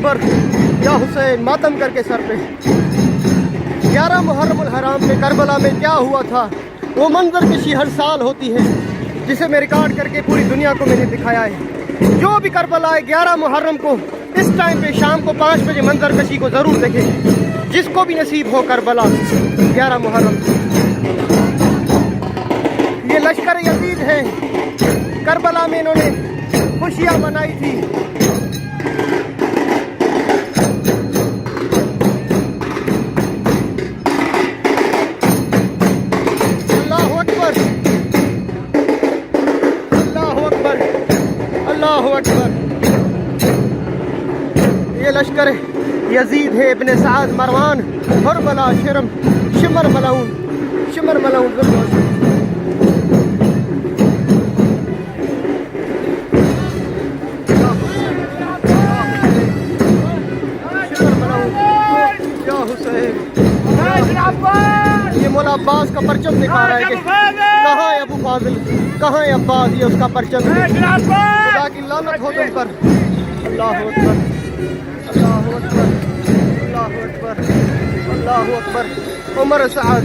अकबर या हुसैन मातम करके सर पे। 11 मुहर्रम हराम में करबला में क्या हुआ था वो मंजर कशी हर साल होती है, जिसे मैं रिकॉर्ड करके पूरी दुनिया को मैंने दिखाया है। जो भी करबला है 11 मुहर्रम को इस टाइम पे शाम को 5 बजे मंजर कशी को ज़रूर देखें, जिसको भी नसीब हो करबला 11 मुहर्रम। ये लश्कर यजीद है, करबला में इन्होंने खुशियाँ मनाई थी। अल्लाह अकबर, अल्लाह अकबर, अल्लाह अकबर। ये लश्कर यजीद है, इब्ने साद, मरवान, हुरमला, शिरम, शिमर मलाउन, शिमर मलाउन। ये मौला अब्बास का परचम दिखा रहा है कि कहाँ है अबू फाजिल, कहाँ है अब्बास, ये उसका परचम है। खुदा की लानत हो तुम पर। अल्लाह अकबर, अल्लाह अकबर, अल्लाह अकबर, अल्लाह अकबर। उमर साद,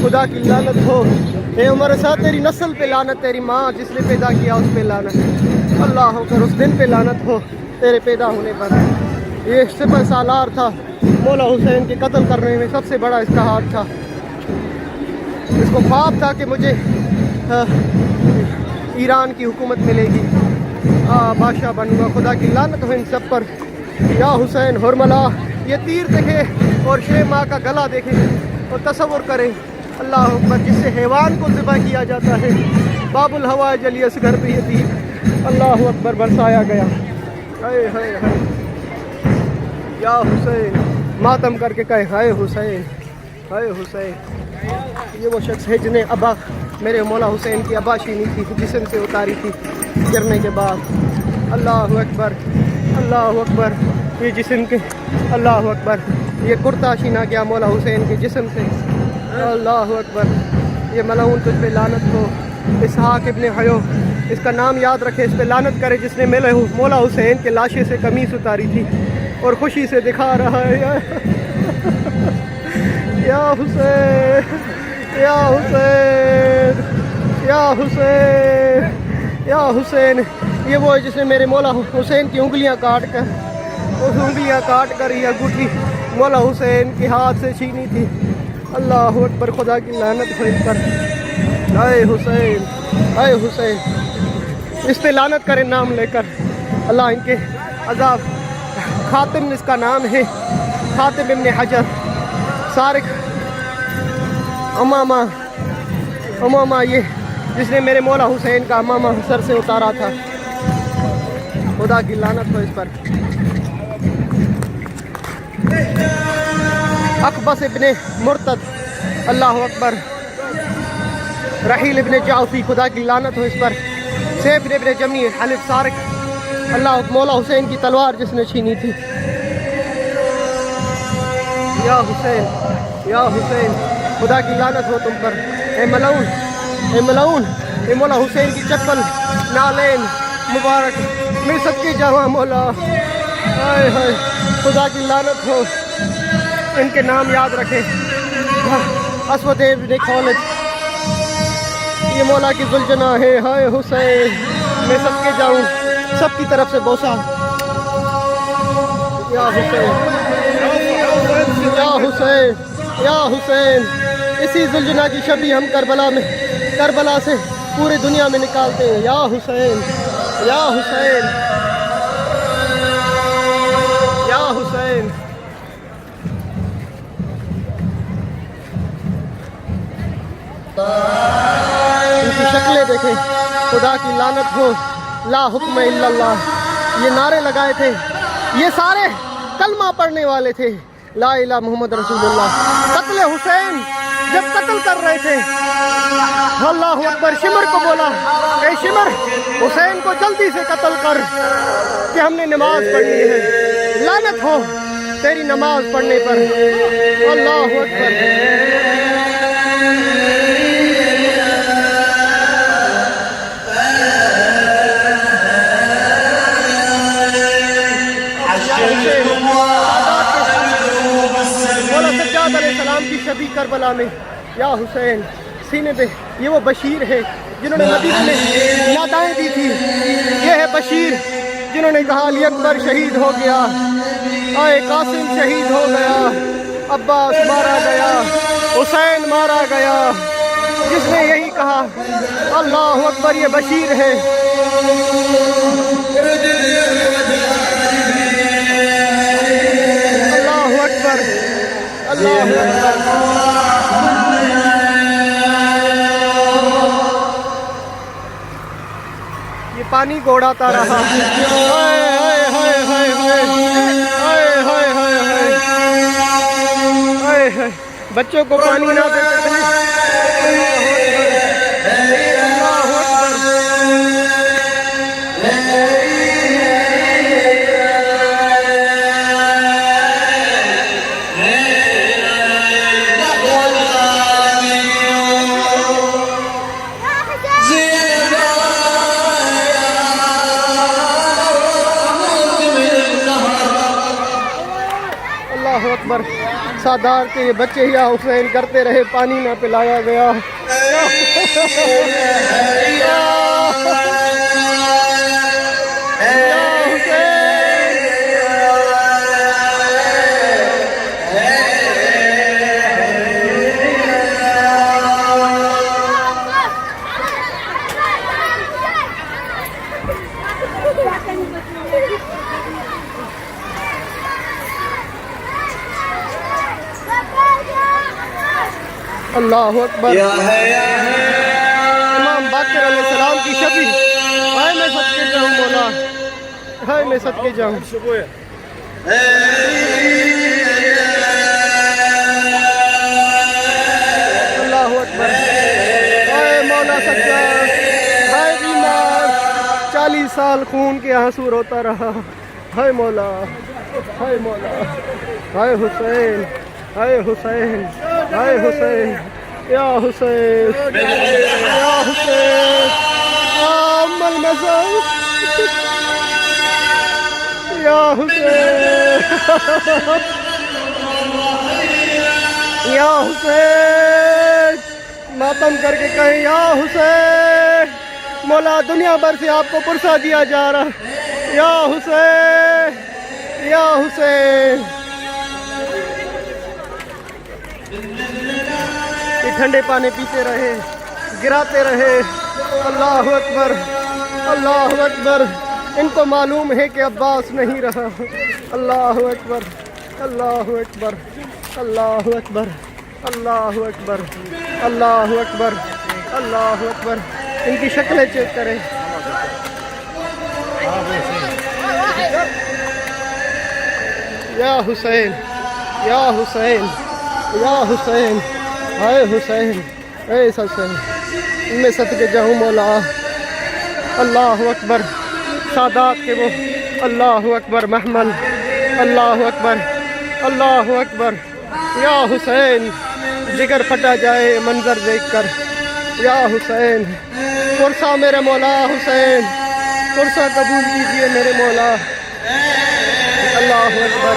खुदा की लानत हो। ए उमर साद, तेरी नस्ल पे लानत, तेरी माँ जिसने पैदा किया उस पे लानत। अल्लाह अकबर, उस दिन पे लानत हो तेरे पैदा होने पर। ये सिपह सालार था, मौला हुसैन के कत्ल करने में सबसे बड़ा इसका हाथ था। इसको ख्वाब था कि मुझे ईरान की हुकूमत मिलेगी, बादशाह बनूंगा। खुदा की लानत हो इन सब पर। या हुसैन हुरमला, ये तीर देखे और शे माँ का गला देखे और तसव्वुर करें अल्लाह अकबर, जिससे हैवान को ज़िबा किया जाता है। बाबुल हवा जली असगर पे ये तीर अल्लाह अकबर बरसाया गया। हाय हाय हाय, या हुसैन मातम करके कहे हाय हुसैन, हाय हुसैन। ये वो शख्स है जिन्हें अबा, मेरे मौला हुसैन की अबा शीनी थी, जिस्म से उतारी थी गिरने के बाद। अल्लाह अकबर, अल्लाह अकबर। ये जिस्म के, अल्लाह अकबर, ये कुर्ता छीना गया मौला हुसैन के जिस्म से। अल्लाह अकबर। ये मलाउन तुझ पे लानत हो। इसहाक इब्ने हयो, इसका नाम याद रखे, इस पे लानत करे जिसने मौला हुसैन के लाशे से कमीज उतारी थी और खुशी से दिखा रहा है या हुसैन, या हुसैन, या हुसैन, या हुसैन। ये वो है जिसने मेरे मौला हुसैन की उंगलियां काट कर, उस उंगलियां काट कर ये अंगूठी मौला हुसैन के हाथ से छीनी थी। अल्लाह अकबर, खुदा की लानत हो इन पर। हाय हुसैन, हाय हुसैन। इस पे लानत करे नाम लेकर अल्लाह इनके अजाब। खातिम इसका नाम है, खातिम इब्ने हजर, सारिक, अमामा, अमामा, ये जिसने मेरे मौला हुसैन का अमामा सर से उतारा था। खुदा की लानत हो इस पर। अकबस इब्ने मुर्तद, अल्लाह अकबर। रहील इब्ने जाऊफी, खुदा की लानत हो इस पर। सैफ इब्ने जमी, हलिफ सारिक, अल्लाह, मौला हुसैन की तलवार जिसने छीनी थी। या हुसैन, या हुसैन, खुदा की लानत हो तुम पर। ए मलाउन, ए मलाउन, ए मौला हुसैन की चप्पल, नालेन मुबारक, मैं सबके जवां मौला। हाय हाय, खुदा की लानत हो। इनके नाम याद रखें। असवद इब्ने खालिद, ये मौला की जुल्जना है। हाय हुसैन, मैं सबके जाऊं, सबकी तरफ से बोसा। या हुसैन, या हुसैन, या हुसैन। इसी जुल्जना की छवि हम करबला से पूरी दुनिया में निकालते हैं। या हुसैन, या हुसैन, या हुसैन। इनकी शक्लें देखें, खुदा की लानत हो। ला हुक्म इल्लल्लाह, ये नारे लगाए थे, ये सारे कलमा पढ़ने वाले थे, ला इलाहा मोहम्मद रसूलुल्लाह। कत्ल हुसैन जब कत्ल कर रहे थे, अल्लाह अकबर, शिमर को बोला, ए शिमर, हुसैन को जल्दी से कत्ल कर कि हमने नमाज पढ़नी है। लानत हो तेरी नमाज पढ़ने पर। अल्लाह अकबर। की शबी करबला में, या हुसैन सीने पे। ये वो बशीर है जिन्होंने मदीने में नादाएं दी थी। ये है बशीर जिन्होंने कहा अली अकबर शहीद हो गया, आए कासिम शहीद हो गया, अब्बास मारा गया, हुसैन मारा गया। जिसने यही कहा अल्लाह अकबर, ये बशीर है। अल्लाह अकबर, अल्लाह अकबर। ये पानी गोड़ाता रहा। हाय हाय हाय हाय हाय हाय हाय हाय हाय हाय। बच्चों को पानी ना देते थे। अकबर। सादार के ये बच्चे या हुसैन करते रहे, पानी ना पिलाया गया। अल्लाह अकबर। इमाम बाकर अलैहिस्सलाम की शबी। हाय मैं सदके जाऊँ मौला, हाय मैं सदके जाऊँ। अल्लाह अकबर। हाय मौला सज्जाद, हाय बीमार, 40 साल खून के आंसू रोता रहा। हाय मौला, हाय मौला, हाय हुसैन, हाय हुसैन, हाय हुसैन, या हुसैन, या हुसैन, अम्मल मज़हब, या हुसैन, या हुसैन। मातम करके कहें या हुसैन। मौला दुनिया भर से आपको पुरसा दिया जा रहा। या हुसैन, या हुसैन। ठंडे पानी पीते रहे, गिराते रहे। अल्लाह अकबर, अल्लाह अकबर। इनको मालूम है कि अब्बास नहीं रहा। अल्लाह अकबर, अल्लाह अकबर, अल्लाह अकबर, अल्लाह अकबर, अल्लाह अकबर, अल्लाह अकबर। इनकी शक्लें चेक करें। या हुसैन, या हुसैन, या हुसैन, हाय हुसैन, ऐसा हुसैन। मैं सदके जाऊँ मौला। अल्लाह अकबर। सादात के वो अल्लाह अकबर महमल। अल्लाह अकबर, अल्लाह अकबर। या हुसैन, जिगर फटा जाए मंजर देखकर। या हुसैन, कुर्सा मेरे मौला हुसैन, कुर्सा कबूल कीजिए मेरे मौला। अल्लाह अकबर।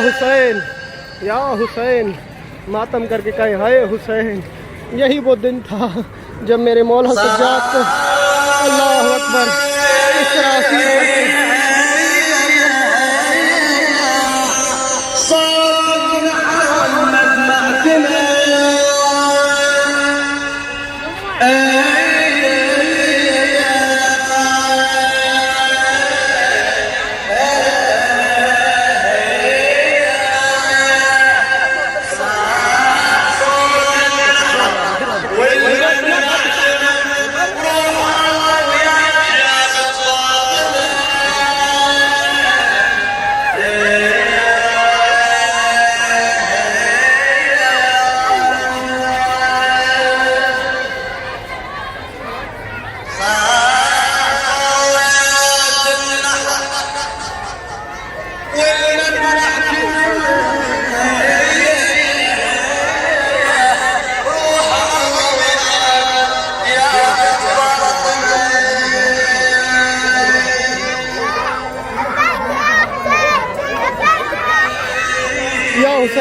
हुसैन, या हुसैन। मातम करके कहे हाय हुसैन। यही वो दिन था जब मेरे मौला सज्जाद को अल्लाह अकबर इस तरह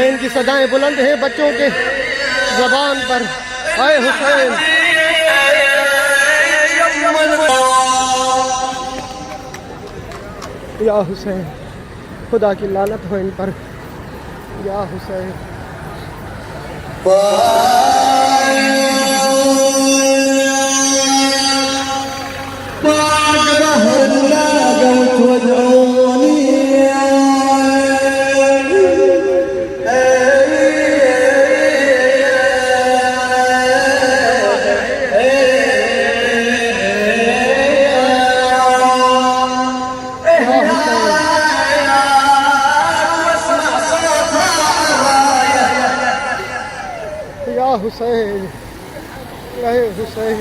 हुसैन की सदाएं बुलंद हैं बच्चों के ज़बान पर। हाय हुसैन, या हुसैन, खुदा की लानत हो इन पर। या हुसैन, या हुसैन, या हुसैन।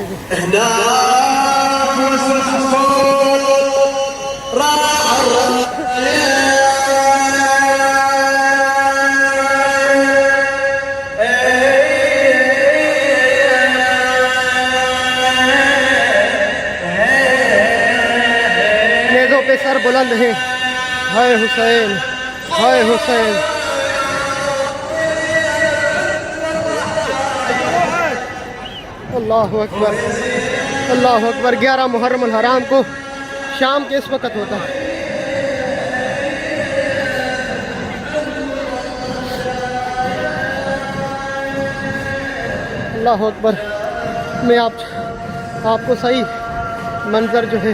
नेज़ों पे सर बुलंद है। हाय हुसैन, हाय हुसैन। अल्लाह अकबर, अल्लाह अकबर। 11 मुहर्रम अल हराम को शाम के इस वक्त होता है। अल्लाह अकबर। मैं आपको सही मंजर जो है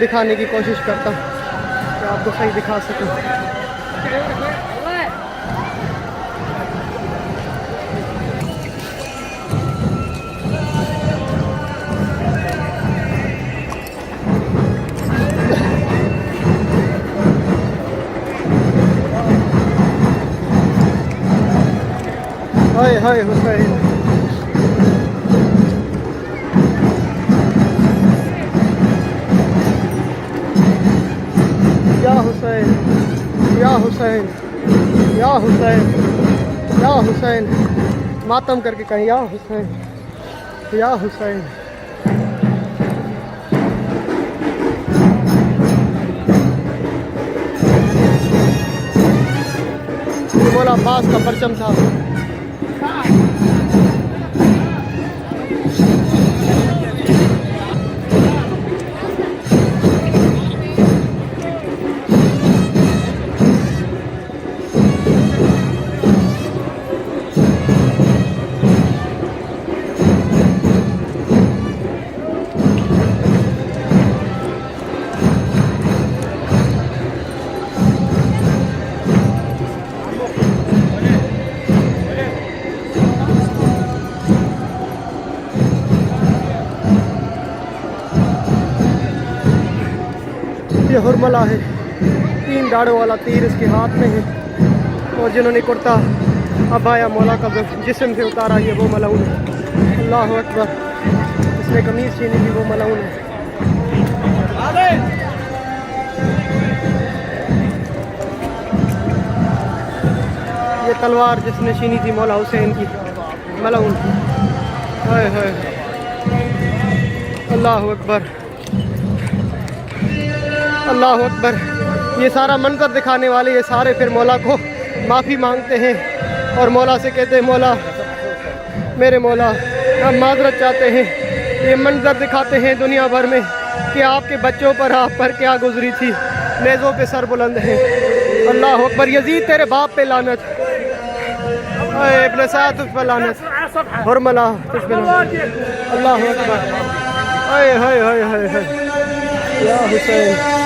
दिखाने की कोशिश करता हूँ कि आपको सही दिखा सकूँ। हाय हाय हुसैन, या हुसैन, या हुसैन, या हुसैन, या हुसैन। मातम करके कहें या हुसैन, या हुसैन। ये मौला अब्बास का परचम था। ये हुरमला है, 3 दाढ़ों वाला तीर इसके हाथ में है। और जिन्होंने कुर्ता अबाया मौला का जिस्म से उतारा ये वो मलऊन है। अल्लाह अकबर। इसने कमीज़ छीनी थी वो मलऊन है। ये तलवार जिसने छीनी थी मौला हुसैन की, मलऊन। हाय हाय, अल्लाह अकबर, अल्लाह अकबर। ये सारा मंजर दिखाने वाले ये सारे फिर मौला को माफ़ी मांगते हैं और मौला से कहते हैं मौला, मेरे मौला, हम माजरत चाहते हैं। ये मंजर दिखाते हैं दुनिया भर में कि आपके बच्चों पर आप पर क्या गुजरी थी। नेज़ों पे सर बुलंद हैं। अल्लाह अकबर। यजीद तेरे बाप पे लानत, इब्न साद तुझ पर लानत, हुरमला तुझ पे लानत। अल्लाह अकबर। हाय हाय हाय हाय हाय, या हुसैन।